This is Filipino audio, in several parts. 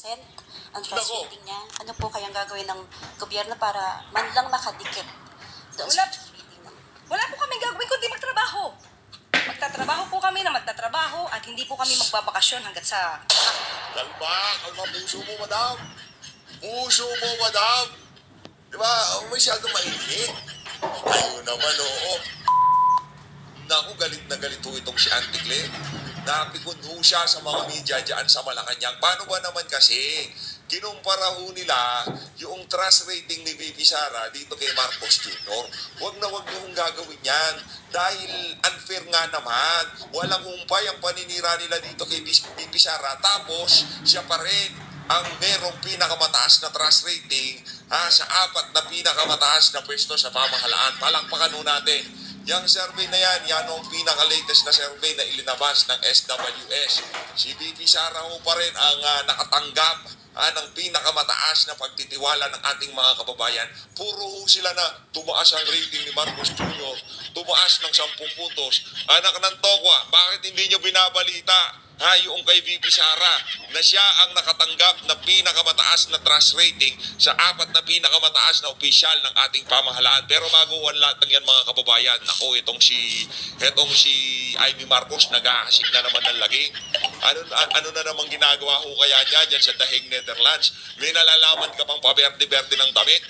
ang trust Nako. rating niya. Ano po kayang gagawin ng gobyerno para man lang makadikit doon Wala. sa trust rating ng Wala po kami gagawin kundi magtrabaho. Magtatrabaho po kami na magtatrabaho at hindi po kami magbabakasyon hanggat sa... Kalma, kalma puso mo, madam. Puso mo, madam. Di ba? Masyado mainit. Ayun naman, oo. Naku, galit na galit ho itong si Auntie Claire. Napikon ho siya sa mga media dyan sa Malacanang. Paano ba naman kasi? Kinumpara ho nila yung trust rating ni VP Sara dito kay Marcos Jr. Huwag na huwag niyong gagawin yan. Dahil unfair nga naman. Walang humpay ang paninira nila dito kay VP Sara. Tapos, siya pa rin ang merong pinakamataas na trust rating sa apat na pinakamataas na pwesto sa pamahalaan. Palakpakan ho natin. Yang survey na yan ang pinaka-latest na survey na ilinabas ng SWS. Si VP Sara ho pa rin ang nakatanggap ng pinakamataas na pagtitiwala ng ating mga kababayan. Puro ho sila na tumaas ang rating ni Marcos Jr. Tumaas ng 10 puntos. Anak ng tokwa, bakit hindi nyo binabalita? Yung kay VP Sara na siya ang nakatanggap na pinakamataas na trust rating sa apat na pinakamataas na opisyal ng ating pamahalaan. Pero magawan lahat ng yan mga kababayan. Ako, itong si Ivy Marcos nag-aasik na naman ng laging. Ano na namang ginagawa ho kaya niya dyan sa Dahig, Netherlands? May nalalaman ka pang paberde-berde ng damit?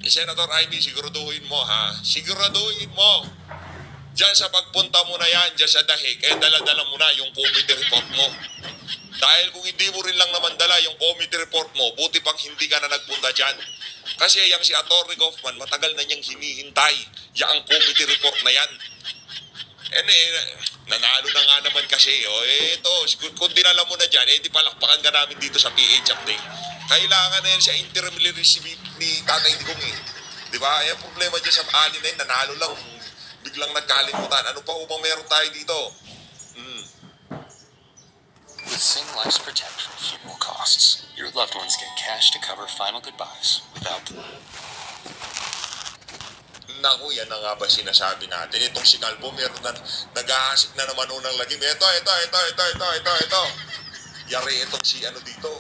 Senator Ivy, siguraduhin mo siguraduhin mo. Diyan sa pagpunta mo na yan, dyan sa Dahig, dala-dala mo na yung committee report mo. Dahil kung hindi mo rin lang naman dala yung committee report mo, buti pang hindi ka na nagpunta dyan. Kasi yung si Atty. Kaufman, matagal na niyang hinihintay yung committee report na yan. Nanalo na nga naman kasi. Kung dinala mo na dyan, di palakpakan ka namin dito sa PH update. Kailangan na yan siya interim receipt ni Tatay Digong Di ba? Yung problema dyan sa alin na yun, nanalo lang. Biglang nagkalimutan. Ano pa upang meron tayo dito? With Sing Life's protection funeral costs, your loved ones get cash to cover final goodbyes without Naku, yan na nga ba sinasabi natin? Itong si Calvo, meron na, nag-aasik na naman unang lagim. Ito. Yari itong si dito.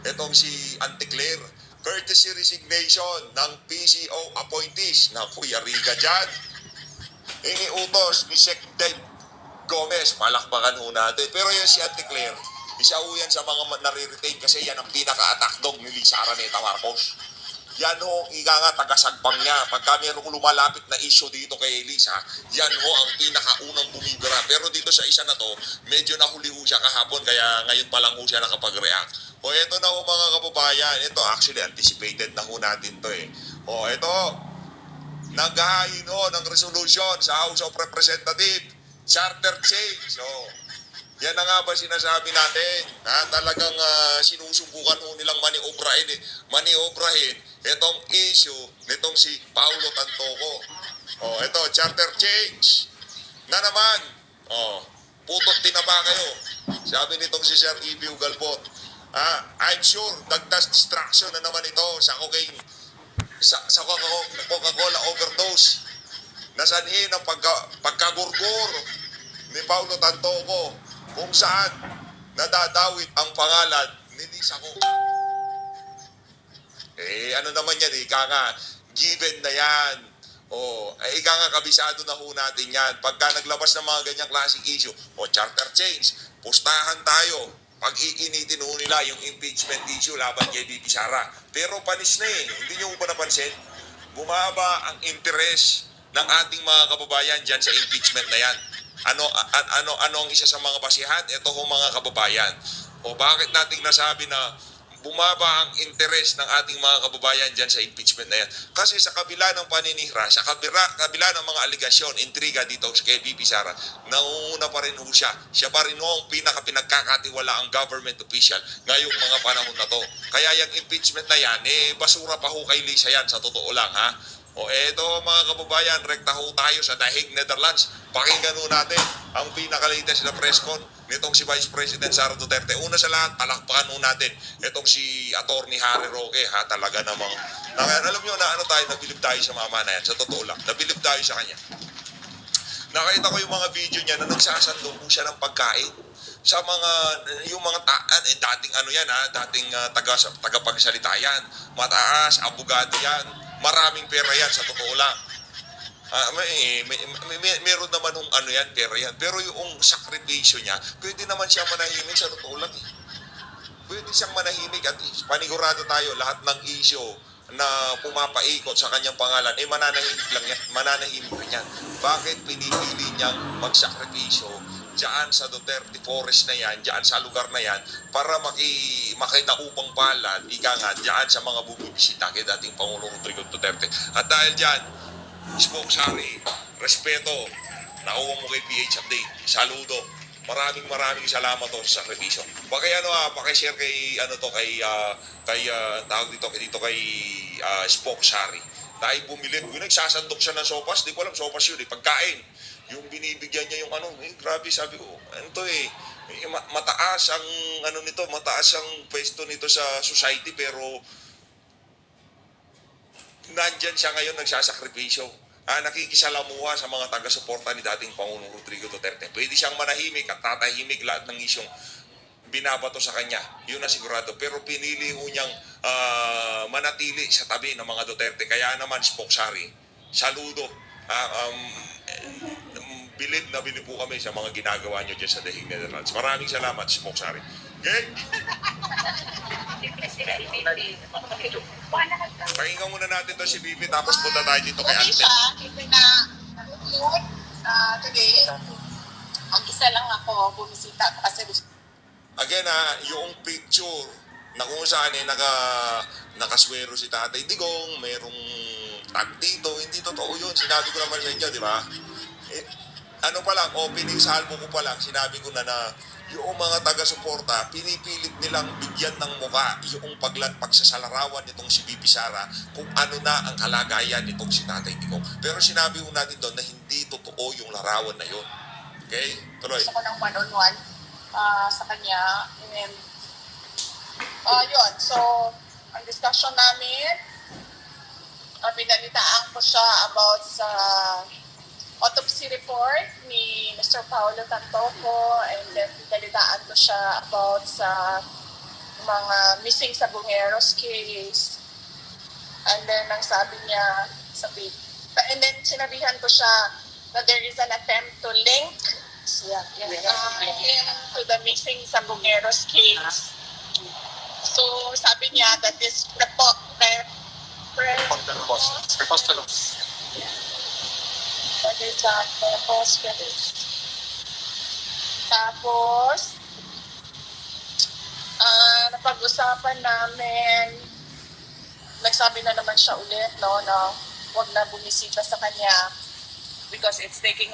Itong si Auntie Claire. Courtesy resignation ng PCO appointees. Naku, yari ka dyan. Iniutos ni Sec Dave Gomez. Palakpakan ho natin. Pero yun si Auntie Claire, isa ho yan sa mga nare-retain kasi yan ang pinaka-attack dog ni Lisa Araneta Marcos. Yan ho, ika nga, tagasagpang niya. Pagka merong lumalapit na issue dito kay Elisa, yan ho ang pinakaunang bumibira. Pero dito sa isa na to, medyo nahuli ho siya kahapon, kaya ngayon pa lang ho siya nakapag-react. Ito na ho mga kababayan. Ito, actually, anticipated na ho natin to ito, naghahain ho ng resolution sa House of Representatives, charter change. Yan na nga ba sinasabi natin? Talagang sinusubukan ho nilang maniobrahin itong issue nitong si Paulo Tantoco. Ito, charter change. Na naman, putot tinapa kayo. Sabi nitong si Sir E.B. Ugalbot. I'm sure, dagdas distraction na naman ito sa cocaine, sa Coca-Cola overdose. Nasanhin ang pagkagurgur ni Paulo Tantoco kung saan nadadawit ang pangalan ni Lisa Ko. Ano naman yan, ika nga, given na yan. Ika nga, kabisado na ho natin yan. Pagka naglabas ng mga ganyang klaseng issue, charter change, pustahan tayo. Pag-iinitin ho nila yung impeachment issue laban kay VP Sara. Pero panis na hindi nyo pa napansin? Bumaba ang interest ng ating mga kababayan dyan sa impeachment na yan. Ano ang isa sa mga basihan? Ito ho mga kababayan. Bakit nating nasabi na bumaba ang interest ng ating mga kababayan dyan sa impeachment na yan? Kasi sa kabila ng paninira, sa kabila ng mga aligasyon, intriga dito kay VP Sara, nauuna pa rin ho siya. Siya pa rin ho ang pinagkakatiwala ang government official ngayong mga panahon na to. Kaya yung impeachment na yan, basura pa ho kay Lisa yan, sa totoo lang eto mga kababayan, rekta ho tayo sa Dahig, Netherlands. Pakinggan ho natin ang pinaka-latest na press con nitong si Vice President Sara Duterte. Una sa lahat, palakpakan ho natin itong si Atty. Harry Roque. Talaga namang, alam nyo na tayo, nabilib tayo sa mama na yan. Sa totoo lang, nabilib tayo sa kanya. Nakita ko yung mga video niya na nagsasandong po siya ng pagkain sa mga yung mga dating ano yan dating tagapagsalita yan, mataas, abogado yan, maraming pera yan sa totoo lang. Meron naman yung ano yan, pera yan. Pero yung sakripisyo niya, pwede naman siya manahimik sa totoo lang eh. Pwede siyang manahimik at panigurado tayo lahat ng issue na pumapaikot sa kanyang pangalan, mananahimik lang yan, mananahimik rin yan. Bakit pinipili niyang magsakripisyo dyan sa Duterte Forest na yan, dyan sa lugar na yan, para makinaupang palad, ika nga, dyan sa mga bumibisita kay dating Pangulong Rodrigo Duterte. At dahil dyan, Spoke Sari, respeto, nakuha mo kay PH Update, saludo. Maraming salamat to sa sakripisyo. Paki-share kay tawag dito kay Spoke Sari. Dahil bumili, nagsasandok siya ng sopas, di ko alam sopas yun, pagkain. Yung binibigyan niya yung grabe, sabi ko, mataas ang mataas ang pwesto nito sa society, pero nandyan siya ngayon nagsasakripisyo. Nakikisalamuha sa mga taga-suporta ni dating Pangulong Rodrigo Duterte. Pwede siyang manahimik at tatahimik lahat ng isyong binabato sa kanya. Yun na sigurado. Pero pinili ho niyang manatili sa tabi ng mga Duterte. Kaya naman, Spoke Sari, saludo. Bilib na bilib po kami sa mga ginagawa niyo dyan sa The Hague, Netherlands. Maraming salamat, Spoke Sari. Okay? Pakinggan muna natin to si Bibi, tapos punta tayo dito kay Okay Ante. siya, kasi na today, mag-isa lang ako, bumisita ako kasi Again yung picture na kung saan nakaswero si Tatay Digong, merong tag dito, hindi totoo yun. Sinabi ko naman sa inyo, di ba? Opening salvo ko pa lang, sinabi ko na yung mga taga-suporta, pinipilit nilang bigyan ng muka yung pagsasalarawan nitong si Bibi Sara kung ano na ang kalagayan nitong si Tatay Digong. Pero sinabi ko natin doon na hindi totoo yung larawan na yun. Okay? Tuloy. gusto ko ng one-on-one sa kanya. And yun, so, ang discussion namin, binalitaan ko siya about sa autopsy report ni Mr. Paolo Tantoco, and then binalitaan ko siya about sa mga missing sa Bungeros case. And then, ang sabi niya, and then sinabihan ko siya na there is an attempt to link him to the missing sa Bungeros case. So, sabi niya that is that is preposterous. Tapos, napag-usapan namin, nagsabi na naman siya ulit, no, na huwag na bumisita sa kanya because it's taking